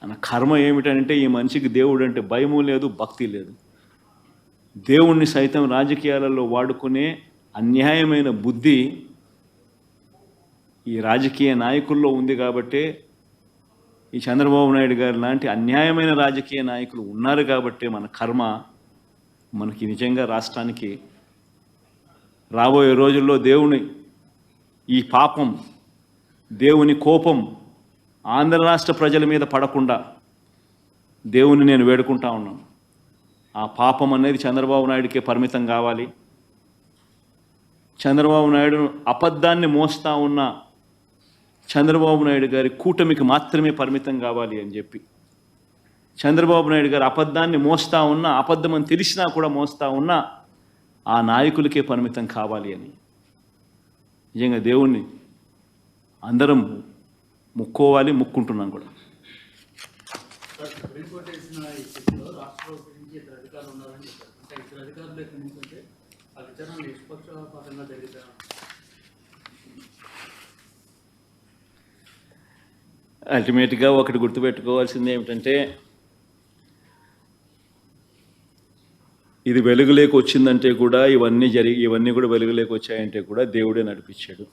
A: అన్న కర్మ ఏమిటంటే ఈ మనిషికి దేవుడు అంటే భయము లేదు, భక్తి లేదు. దేవుణ్ణి సైతం రాజకీయాలలో వాడుకునే అన్యాయమైన బుద్ధి ఈ రాజకీయ నాయకుల్లో ఉంది కాబట్టే ఈ చంద్రబాబు నాయుడు గారు లాంటి అన్యాయమైన రాజకీయ నాయకులు ఉన్నారు కాబట్టే మన కర్మ మనకి నిజంగా రాష్ట్రానికి రాబోయే రోజుల్లో దేవుని ఈ పాపం, దేవుని కోపం ఆంధ్ర రాష్ట్ర ప్రజల మీద పడకుండా దేవుని నేను వేడుకుంటా ఉన్నాను. ఆ పాపం అనేది చంద్రబాబు నాయుడికే పరిమితం కావాలి. చంద్రబాబు నాయుడు అబద్ధాన్ని మోస్తా ఉన్న చంద్రబాబు నాయుడు గారి కూటమికి మాత్రమే పరిమితం కావాలి అని చెప్పి, చంద్రబాబు నాయుడు గారు అబద్ధాన్ని మోస్తా ఉన్నా, అబద్ధం అని తెలిసినా కూడా మోస్తా ఉన్నా ఆ నాయకులకే పరిమితం కావాలి అని నిజంగా దేవుణ్ణి అందరం ముక్కోవాలి, ముక్కుంటున్నాం కూడా. అల్టిమేట్గా ఒకటి గుర్తుపెట్టుకోవాల్సింది ఏమిటంటే, ఇది వెలుగులోకి వచ్చిందంటే కూడా ఇవన్నీ కూడా వెలుగులోకి వచ్చాయంటే కూడా దేవుడే నడిపించాడు.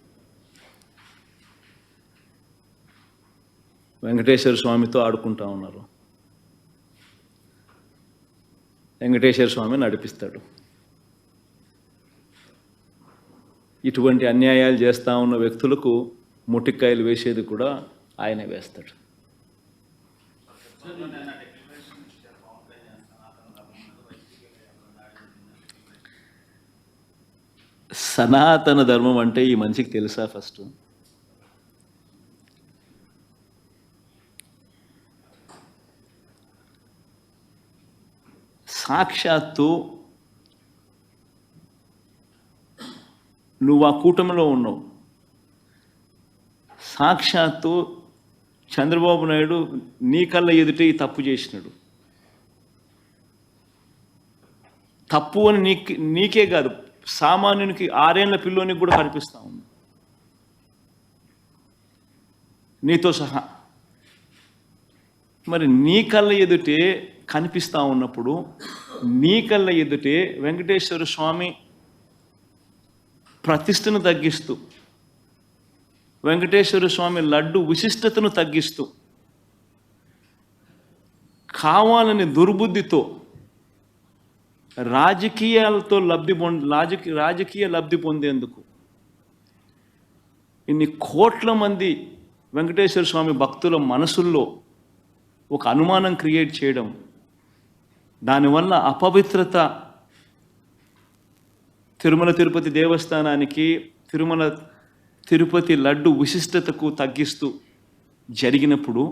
A: వెంకటేశ్వర స్వామితో ఆడుకుంటా ఉన్నారు, వెంకటేశ్వర స్వామి నడిపిస్తాడు. ఇటువంటి అన్యాయాలు చేస్తూ ఉన్న వ్యక్తులకు ముటిక్కాయలు వేసేది కూడా ఆయనే వేస్తాడు. సనాతన ధర్మం అంటే ఈ మనిషికి తెలుసా? ఫస్ట్ సాక్షాత్తు నువ్వు ఆ కూటమిలో ఉన్నావు. సాక్షాత్తు చంద్రబాబు నాయుడు నీ కళ్ళ ఎదుటే ఈ తప్పు చేసినాడు. తప్పు అని నీకే కాదు, సామాన్యునికి 6 ఏళ్ల పిల్లోనికి కూడా కనిపిస్తూ ఉంది, నీతో సహా. మరి నీ కళ్ళ ఎదుటే కనిపిస్తూ ఉన్నప్పుడు, నీ కళ్ళ ఎదుటే వెంకటేశ్వర స్వామి ప్రతిష్టను తగ్గిస్తూ, వెంకటేశ్వర స్వామి లడ్డు విశిష్టతను తగ్గిస్తూ, కావాలని దుర్బుద్ధితో రాజకీయ లబ్ధి పొందేందుకు ఇన్ని కోట్ల మంది వెంకటేశ్వర స్వామి భక్తుల మనసుల్లో ఒక అనుమానం క్రియేట్ చేయడం, దానివల్ల అపవిత్రత తిరుమల తిరుపతి దేవస్థానానికి, తిరుపతి లడ్డు విశిష్టతకు తగ్గిస్తూ జరిగినప్పుడు,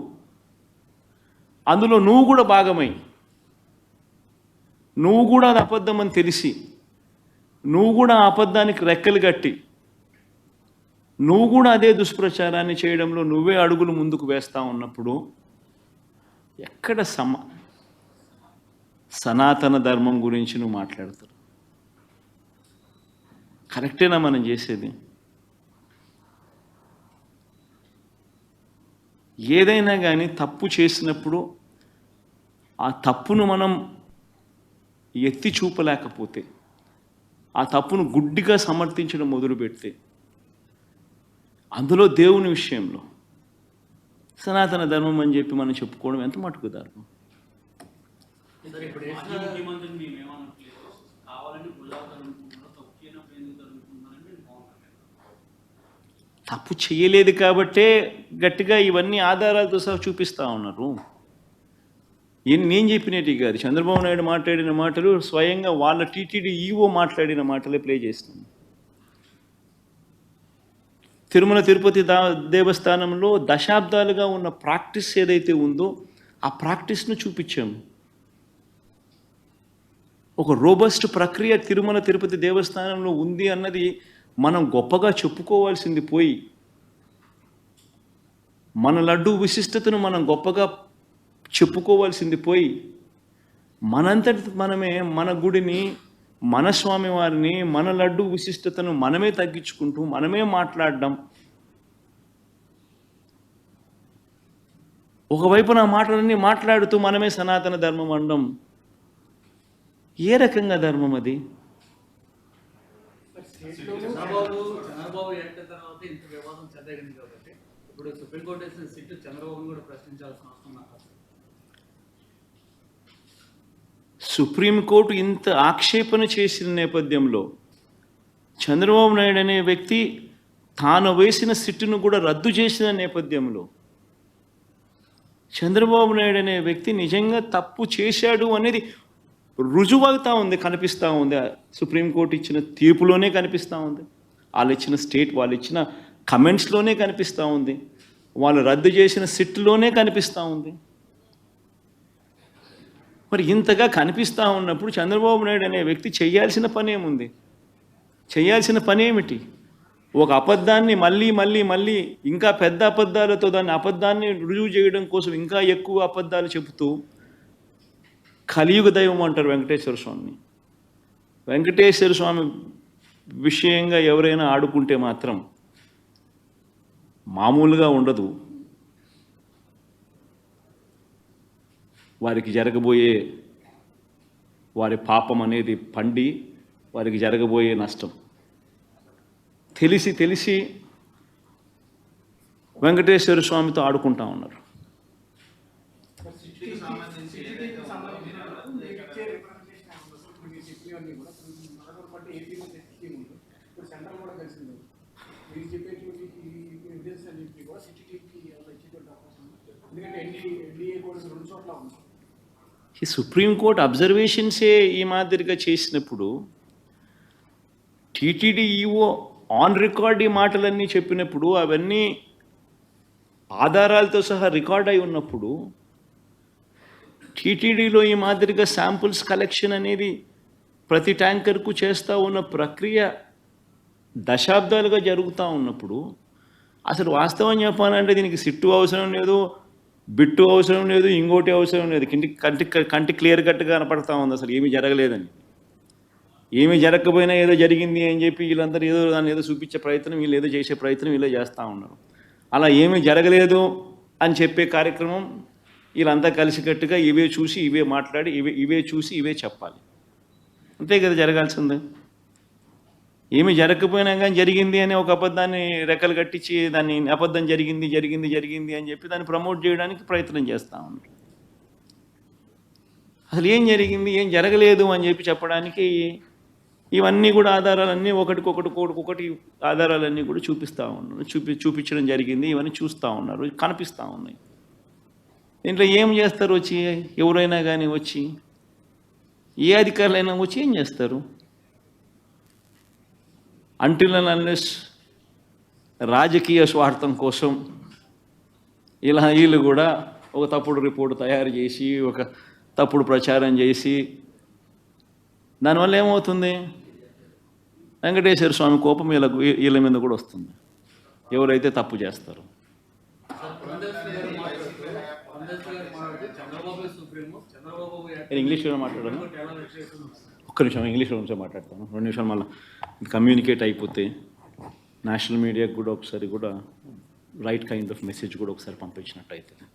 A: అందులో నువ్వు కూడా భాగమై, నువ్వు కూడా అది అబద్ధం అని తెలిసి, నువ్వు కూడా ఆ అబద్ధానికి రెక్కలు కట్టి, నువ్వు కూడా అదే దుష్ప్రచారాన్ని చేయడంలో నువ్వే అడుగులు ముందుకు వేస్తూ ఉన్నప్పుడు ఎక్కడ సనాతన ధర్మం గురించి నువ్వు మాట్లాడతావు? కరెక్టేనా మనం చేసేది? ఏదైనా కానీ తప్పు చేసినప్పుడు ఆ తప్పును మనం ఎత్తి చూపలేకపోతే, ఆ తప్పును గుడ్డిగా సమర్థించడం మొదలు పెడితే, అందులో దేవుని విషయంలో సనాతన ధర్మం అని చెప్పి మనం చెప్పుకోవడం ఎంత మటుకు ధర్మం? తప్పు చేయలేదు కాబట్టే గట్టిగా ఇవన్నీ ఆధారాలతో సహా చూపిస్తూ ఉన్నారు. నేను చెప్పినట్టు కాదు, చంద్రబాబు నాయుడు మాట్లాడిన మాటలు స్వయంగా వాళ్ళ టీటీడీ ఈవో మాట్లాడిన మాటలే ప్లే చేస్తున్నాం. తిరుమల తిరుపతి దేవస్థానంలో దశాబ్దాలుగా ఉన్న ప్రాక్టీస్ ఏదైతే ఉందో ఆ ప్రాక్టీస్ను చూపించాము. ఒక రోబస్ట్ ప్రక్రియ తిరుమల తిరుపతి దేవస్థానంలో ఉంది అన్నది మనం గొప్పగా చెప్పుకోవాల్సింది పోయి, మన లడ్డు విశిష్టతను మనం గొప్పగా చెప్పుకోవాల్సింది పోయి, మనంతటి మనమే మన గుడిని, మన స్వామివారిని, మన లడ్డు విశిష్టతను మనమే తగ్గించుకుంటూ మనమే మాట్లాడడం. ఒకవైపు నా మాటలన్నీ మాట్లాడుతూ మనమే సనాతన ధర్మం అనడం ఏ రకంగా ధర్మం అది?
E: చంద్రబాబు ఎంటర్ తర్వాత ఇంత వివాదం చెందగింది కాబట్టి ఇప్పుడు సుప్రీంకోర్టు వేసిన సిట్టు చంద్రబాబును కూడా ప్రశ్నించాల్సిన అవసరం నాకు.
A: సుప్రీంకోర్టు ఇంత ఆక్షేపణ చేసిన నేపథ్యంలో చంద్రబాబు నాయుడు అనే వ్యక్తి తాను వేసిన సిట్టును కూడా రద్దు చేసిన నేపథ్యంలో చంద్రబాబు నాయుడు అనే వ్యక్తి నిజంగా తప్పు చేశాడు అనేది రుజువవుతా ఉంది, కనిపిస్తూ ఉంది. సుప్రీంకోర్టు ఇచ్చిన తీర్పులోనే కనిపిస్తూ ఉంది, వాళ్ళు ఇచ్చిన కమెంట్స్లోనే కనిపిస్తూ ఉంది, వాళ్ళు రద్దు చేసిన సిట్టులోనే కనిపిస్తూ ఉంది. మరి ఇంతగా కనిపిస్తూ ఉన్నప్పుడు చంద్రబాబు నాయుడు అనే వ్యక్తి చేయాల్సిన పని ఏముంది? చేయాల్సిన పని ఏమిటి? ఒక అబద్ధాన్ని మళ్ళీ మళ్ళీ మళ్ళీ ఇంకా పెద్ద అబద్ధాలతో దాన్ని అబద్ధాన్ని రుజువు చేయడం కోసం ఇంకా ఎక్కువ అబద్ధాలు చెబుతూ కలియుగ దైవం అంటారు వెంకటేశ్వర స్వామిని. వెంకటేశ్వర స్వామి విషయంగా ఎవరైనా ఆడుకుంటే మాత్రం మామూలుగా ఉండదు. వారికి జరగబోయే వారి పాపం అనేది పండి వారికి జరగబోయే నష్టం తెలిసి తెలిసి వెంకటేశ్వర స్వామితో ఆడుకుంటా ఉన్నారు. ఈ సుప్రీంకోర్టు అబ్జర్వేషన్సే ఈ మాదిరిగా చేసినప్పుడు టీటీడీ ఈఓ ఆన్ రికార్డ్ ఈ మాటలన్నీ చెప్పినప్పుడు అవన్నీ ఆధారాలతో సహా రికార్డ్ అయి ఉన్నప్పుడు టీటీడీలో ఈ మాదిరిగా శాంపుల్స్ కలెక్షన్ అనేది ప్రతి ట్యాంకర్కు చేస్తూ ఉన్న ప్రక్రియ దశాబ్దాలుగా జరుగుతూ ఉన్నప్పుడు అసలు వాస్తవం చెప్పాలంటే దీనికి సిట్టు అవసరం లేదు, బిట్టు అవసరం లేదు, ఇంకోటి అవసరం లేదు. కంటి క్లియర్ కట్గా కనపడతా ఉంది అసలు ఏమీ జరగలేదని. ఏమీ జరగకపోయినా ఏదో జరిగింది అని చెప్పి వీళ్ళందరూ ఏదో దాన్ని ఏదో చూపించే ప్రయత్నం, వీళ్ళు ఏదో చేసే ప్రయత్నం వీళ్ళే చేస్తూ ఉన్నారు. అలా ఏమీ జరగలేదు అని చెప్పే కార్యక్రమం వీళ్ళంతా కలిసికట్టుగా ఇవే చూసి ఇవే మాట్లాడి ఇవే చూసి ఇవే చెప్పాలి. అంతే కదా జరగాల్సిందే. ఏమీ జరగకపోయినా కానీ జరిగింది అని ఒక అబద్ధాన్ని రెక్కలు కట్టించి దాన్ని అబద్ధం జరిగింది జరిగింది జరిగింది అని చెప్పి దాన్ని ప్రమోట్ చేయడానికి ప్రయత్నం చేస్తూ ఉన్నారు. అసలు ఏం జరిగింది ఏం జరగలేదు అని చెప్పి చెప్పడానికి ఇవన్నీ కూడా ఆధారాలన్నీ ఒకటి ఆధారాలన్నీ కూడా చూపిస్తూ ఉన్నారు, చూపించడం జరిగింది. ఇవన్నీ చూస్తూ ఉన్నారు, కనిపిస్తూ ఉన్నాయి. దీంట్లో ఏం చేస్తారు? వచ్చి ఎవరైనా కానీ వచ్చి ఏ అధికారులైనా వచ్చి ఏం చేస్తారు? అంటిల్ అండ్ అన్లెస్ రాజకీయ స్వార్థం కోసం ఇలా వీళ్ళు కూడా ఒక తప్పుడు రిపోర్టు తయారు చేసి ఒక తప్పుడు ప్రచారం చేసి దానివల్ల ఏమవుతుంది? వెంకటేశ్వర స్వామి కోపం వీళ్ళ మీద కూడా వస్తుంది, ఎవరైతే తప్పు చేస్తారో. నేను ఇంగ్లీష్లో మాట్లాడాను, ఒక్క నిమిషం ఇంగ్లీష్లో నుంచో మాట్లాడతాను, 2 నిమిషాలు మళ్ళీ కమ్యూనికేట్ అయిపోతే నేషనల్ మీడియాకి కూడా ఒకసారి కూడా రైట్ కైండ్ ఆఫ్ మెసేజ్ కూడా ఒకసారి పంపించినట్టు అవుతుంది.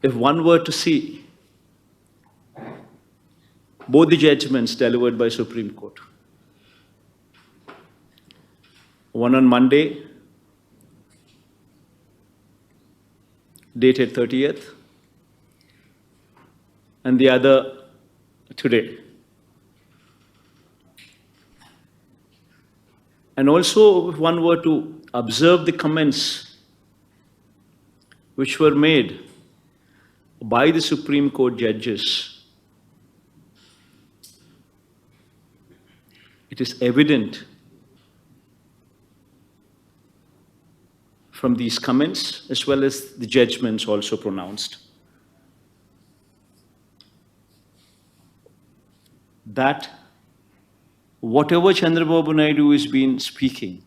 A: If one were to see both the judgments delivered by Supreme Court, one on Monday, dated 30th, and the other today. And also, if one were to observe the comments which were made by the Supreme Court judges, it is evident from these comments as well as the judgments also pronounced that whatever Chandrababu Naidu has been speaking,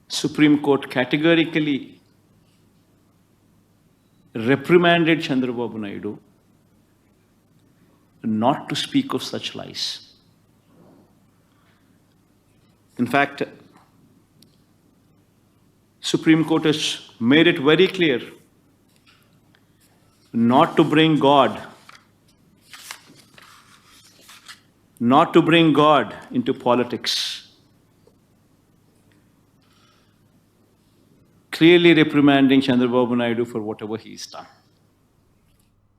A: Supreme Court categorically reprimanded Chandrababu Naidu not to speak of such lies. In fact, Supreme Court has made it very clear not to bring God into politics. Clearly reprimanding Chandrababu Naidu for whatever he's done.